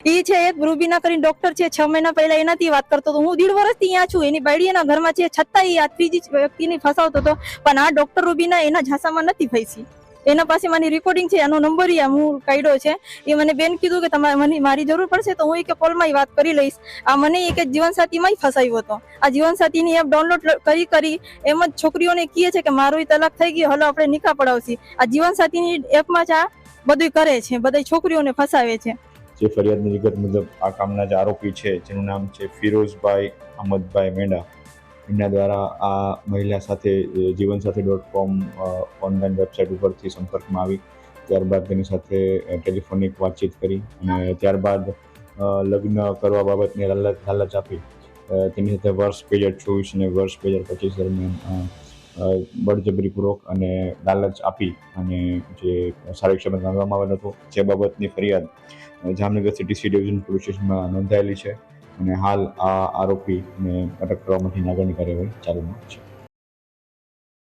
એ છે એક રૂબીના કરીને ડોક્ટર છે, 6 મહિના પહેલા એનાથી વાત કરતો હતો. હું 1.5 વર્ષથી અહીંયા છું, એની બાયડી એના ઘરમાં છે, છતાં એ આ ત્રીજી વ્યક્તિને ફસાવતો હતો. પણ આ ડોક્ટર રૂબીના એના ઝાંસામાં નથી ફસી. એના પાસે મારી રેકોર્ડિંગ છે, એનો નંબર હું કાઢ્યો છે. એ મને બેન કીધું કે તમારે મને મારી જરૂર પડશે તો હું કોલમાં વાત કરી લઈશ. આ મને એક જીવનસાથીમાં ફસાવ્યો હતો. આ જીવનસાથીની એપ ડાઉનલોડ કરી એમ જ છોકરીઓને કહે છે કે મારો તલાક થઈ ગયો, હલો આપણે નિકાહ પડાવશી. આ જીવનસાથીની એપમાં જ આ બધું કરે છે, બધી છોકરીઓને ફસાવે છે. જે ફરિયાદની વિગત મુજબ આ કામના જે આરોપી છે, જેનું નામ છે ફિરોઝભાઈ અહમદભાઈ મેંડા, એમના દ્વારા આ મહિલા સાથે જીવનસાથી.com ઓનલાઈન વેબસાઇટ ઉપરથી સંપર્કમાં આવી. ત્યારબાદ તેની સાથે ટેલિફોનિક વાતચીત કરી અને ત્યારબાદ લગ્ન કરવા બાબતની લાલચ આપી. તેની સાથે વર્ષ 2024 અને વર્ષ 2025 દરમિયાન બળજબરીપૂર્વક અને લાલચ આપી અને જે શારીરિક સંબંધ બાંધવામાં આવેલ હતો, જે બાબતની ફરિયાદ Jamnagar city C division police સ્ટેશનમાં નોંધાયેલી છે અને હાલ આ આરોપીને અટક કરવા માટેની આગળની કાર્યવાહી ચાલુમાં છે.